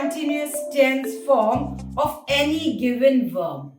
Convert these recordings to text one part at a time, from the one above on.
continuous tense form of any given verb.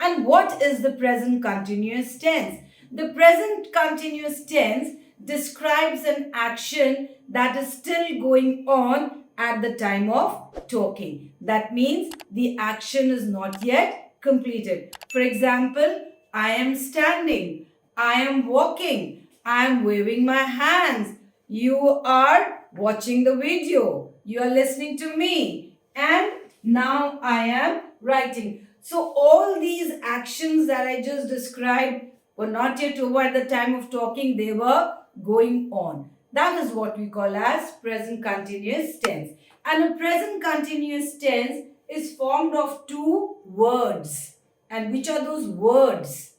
And what is the present continuous tense? The present continuous tense describes an action that is still going on at the time of talking. That means the action is not yet completed. For example, I am standing, I am walking, I am waving my hands, you are watching the video, you are listening to me, and now I am writing. So all these actions that I just described were not yet over at the time of talking, they were going on. That is what we call as present continuous tense. And a present continuous tense is formed of two words. And which are those words?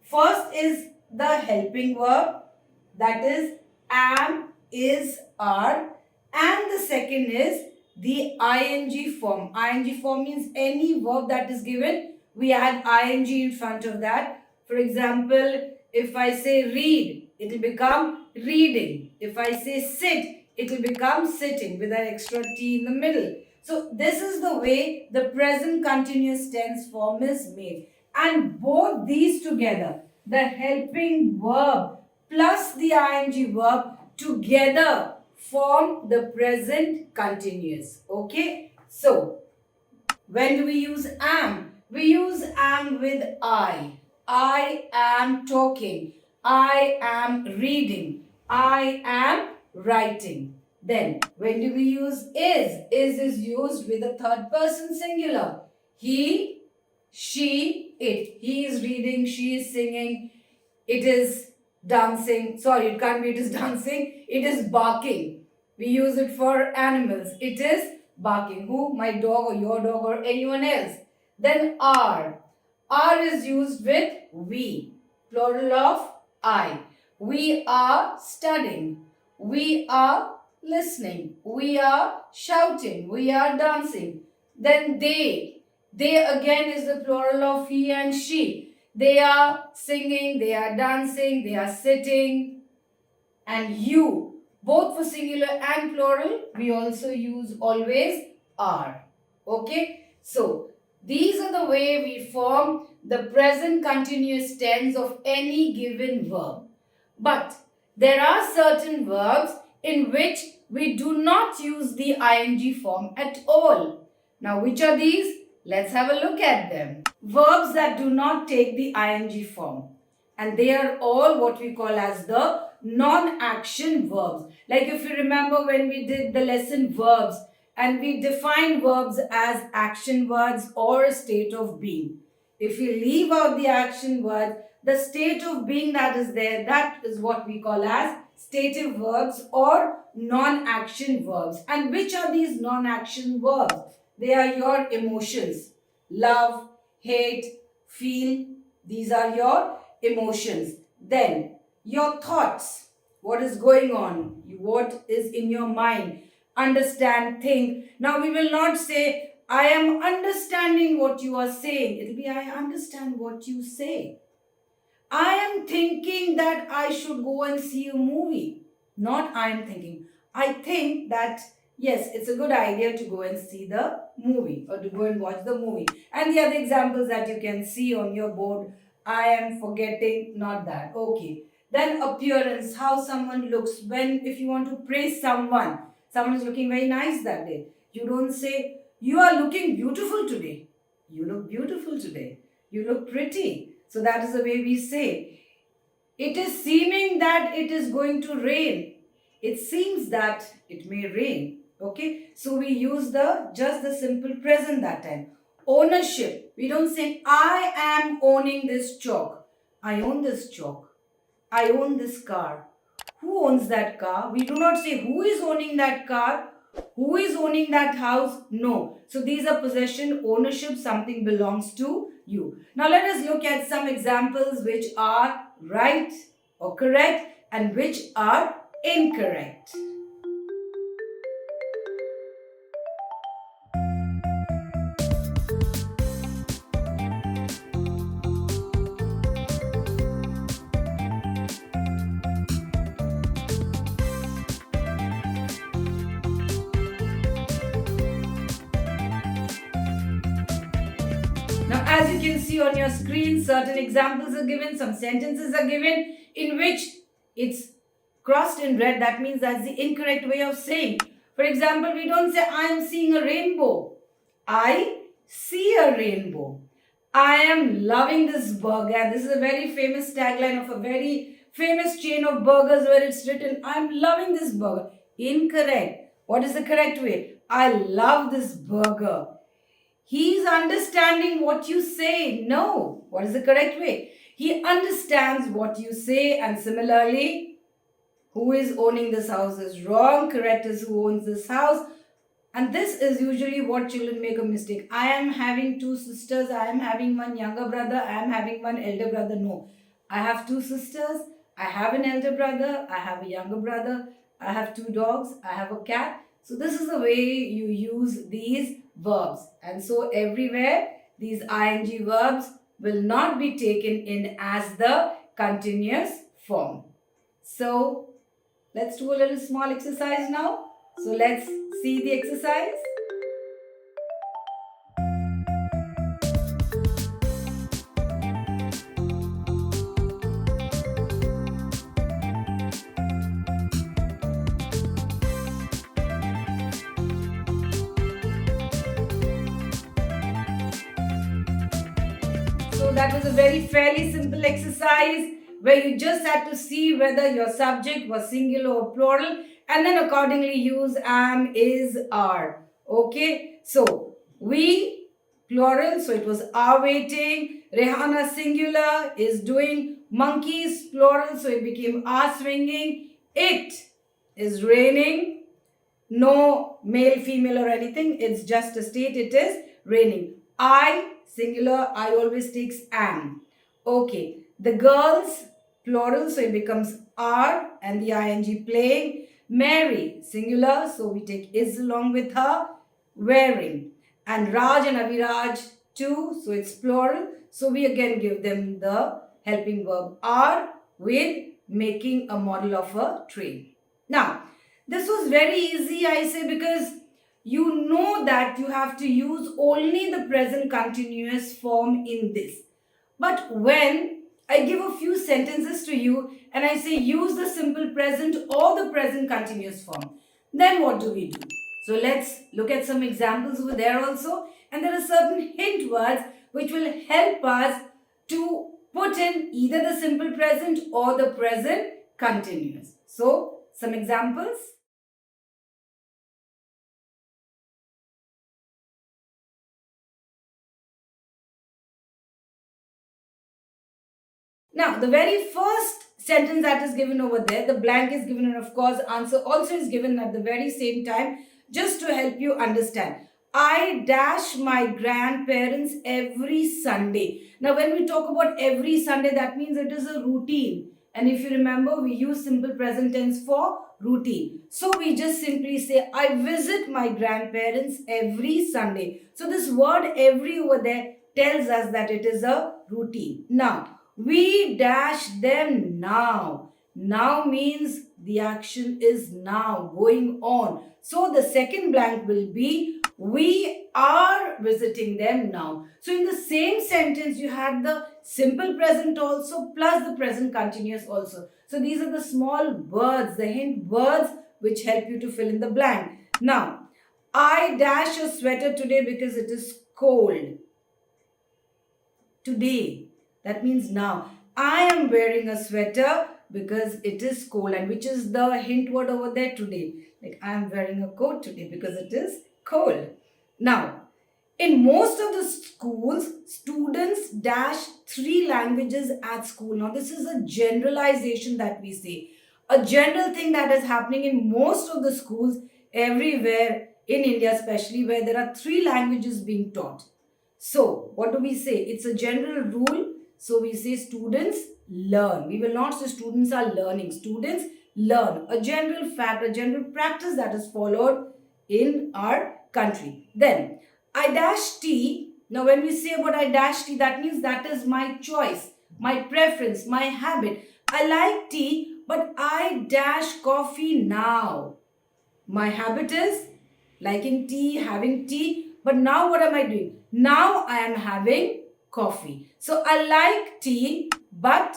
First is the helping verb, that is am, is, are, and the second is the ing form. Ing form means any verb that is given, we add ing in front of that. For example, if I say read, it will become reading. If I say sit, it will become sitting with an extra T in the middle. So this is the way the present continuous tense form is made. And both these together, the helping verb plus the ing verb together form the present continuous. Okay. So, when do we use am? We use am with I. I am talking. I am reading. I am writing. Then, when do we use is? Is used with a third person singular. He, she, it. He is reading, she is singing, it is dancing. Sorry, it can't be it is dancing. It is barking. We use it for animals. It is barking. Who? My dog or your dog or anyone else. Then are. Are is used with we. Plural of I. We are studying. We are listening. We are shouting. We are dancing. Then they. They again is the plural of he and she. They are singing, they are dancing, they are sitting. And you, both for singular and plural, we also use always are. Okay? So, these are the way we form the present continuous tense of any given verb. But there are certain verbs in which we do not use the ing form at all. Now, which are these? Let's have a look at them. Verbs that do not take the ing form. And they are all what we call as the non-action verbs. Like if you remember when we did the lesson verbs and we defined verbs as action words or a state of being. If you leave out the action word, the state of being that is there, that is what we call as stative verbs or non-action verbs. And which are these non-action verbs? They are your emotions. Love, hate, feel. These are your emotions. Then your thoughts. What is going on? What is in your mind? Understand, think. Now we will not say, I am understanding what you are saying. It will be, I understand what you say. I am thinking that I should go and see a movie. Not I am thinking. I think that yes, it's a good idea to go and see the movie or to go and watch the movie. And the other examples that you can see on your board, I am forgetting, not that. Okay. Then appearance, how someone looks. If you want to praise someone, someone is looking very nice that day. You don't say, you are looking beautiful today. You look beautiful today. You look pretty. So that is the way we say. It is seeming that it is going to rain. It seems that it may rain. Okay, so we use just the simple present that time. Ownership. We don't say, I am owning this chalk. I own this chalk. I own this car. Who owns that car? We do not say who is owning that car. Who is owning that house? No. So these are possession, ownership, something belongs to you. Now let us look at some examples which are right or correct and which are incorrect. Now, as you can see on your screen, certain examples are given, some sentences are given in which it's crossed in red. That means that's the incorrect way of saying. For example, we don't say, I am seeing a rainbow. I see a rainbow. I am loving this burger. And this is a very famous tagline of a very famous chain of burgers where it's written, I am loving this burger. Incorrect. What is the correct way? I love this burger. He's understanding what you say. No. What is the correct way? He understands what you say, and similarly, who is owning this house is wrong. Correct is who owns this house. And this is usually what children make a mistake. I am having two sisters. I am having one younger brother. I am having one elder brother. No. I have two sisters. I have an elder brother. I have a younger brother. I have two dogs. I have a cat. So this is the way you use these verbs. And so everywhere these ing verbs will not be taken in as the continuous form. So let's do a little small exercise now. So let's see the exercise. So that was a very fairly simple exercise where you just had to see whether your subject was singular or plural, and then accordingly use am, is, are. Okay, so we plural, so it was are waiting. Rehana singular is doing. Monkeys plural, so it became are swinging. It is raining. No male, female or anything. It's just a state. It is raining. I singular. I always takes am. Okay. The girls plural, so it becomes are and the ing playing. Mary singular, so we take is along with her. Wearing. And Raj and Aviraj too, so it's plural. So we again give them the helping verb are with making a model of a train. Now, this was very easy, I say, because you know that you have to use only the present continuous form in this. But when I give a few sentences to you and I say use the simple present or the present continuous form, then what do we do? So let's look at some examples over there also. And there are certain hint words which will help us to put in either the simple present or the present continuous. So, some examples. Now, the very first sentence that is given over there, the blank is given, and of course, answer also is given at the very same time, just to help you understand. I dash my grandparents every Sunday. Now, when we talk about every Sunday, that means it is a routine. And if you remember, we use simple present tense for routine. So we just simply say, I visit my grandparents every Sunday. So this word every over there tells us that it is a routine. Now, we dash them now. Now means the action is now going on. So the second blank will be we are visiting them now. So in the same sentence, you had the simple present also plus the present continuous also. So these are the small words, the hint words which help you to fill in the blank. Now, I dash a sweater today because it is cold. Today. That means now. I am wearing a sweater because it is cold. And which is the hint word over there? Today. Like I am wearing a coat today because it is cold. Now, in most of the schools, students dash 3 languages at school. Now, this is a generalization that we say. A general thing that is happening in most of the schools everywhere in India, especially where there are 3 languages being taught. So, what do we say? It's a general rule. So, we say students learn. We will not say students are learning. Students learn. A general fact, a general practice that is followed in our country. Then, I dash tea. Now, when we say about I dash tea, that means that is my choice, my preference, my habit. I like tea, but I dash coffee now. My habit is liking tea, having tea. But now what am I doing? Now I am having coffee. So I like tea, but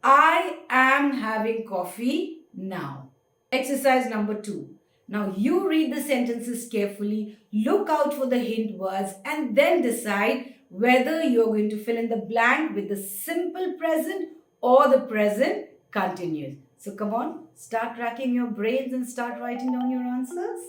I am having coffee now. Exercise number 2. Now you read the sentences carefully, look out for the hint words, and then decide whether you're going to fill in the blank with the simple present or the present continuous. So come on, start racking your brains and start writing down your answers.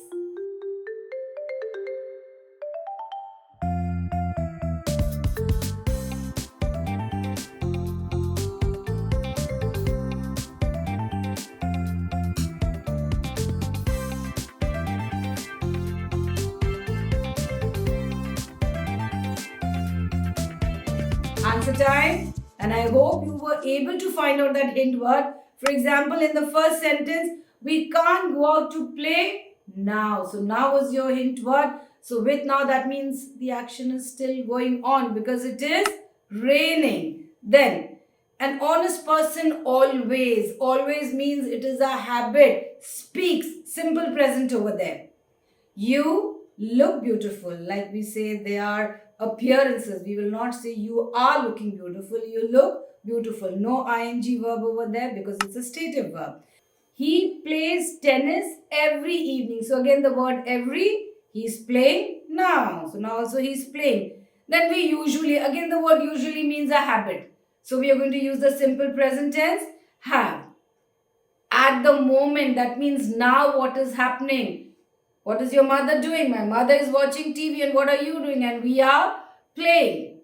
Answer time. And I hope you were able to find out that hint word. For example, in the first sentence, we can't go out to play now. So now was your hint word. So with now, that means the action is still going on because it is raining. Then an honest person always. Always means it is a habit. Speaks. Simple present over there. You look beautiful. Like we say, they are appearances. We will not say you are looking beautiful. You look beautiful. No ing verb over there because it's a stative verb. He plays tennis every evening. So again the word every, he's playing now. So now also he's playing. Then we usually, again the word usually means a habit. So we are going to use the simple present tense, have. At the moment, that means now what is happening. What is your mother doing? My mother is watching TV, and what are you doing? And we are playing.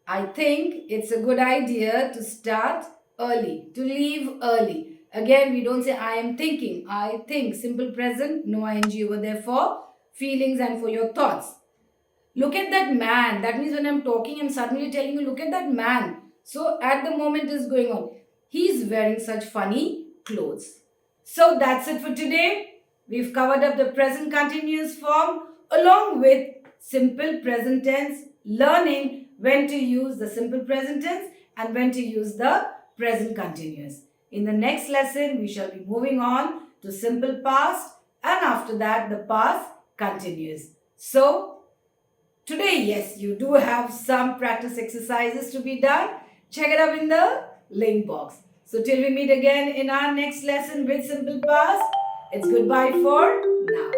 I think it's a good idea to start early, to leave early. Again, we don't say I am thinking. I think. Simple present, no ing over there for feelings and for your thoughts. Look at that man. That means when I'm talking, I'm suddenly telling you, look at that man. So at the moment is going on. He's wearing such funny clothes. So that's it for today. We've covered up the present continuous form along with simple present tense, learning when to use the simple present tense and when to use the present continuous. In the next lesson, we shall be moving on to simple past and after that the past continuous. So, today, yes, you do have some practice exercises to be done. Check it out in the link box. So, till we meet again in our next lesson with simple past, it's goodbye for now.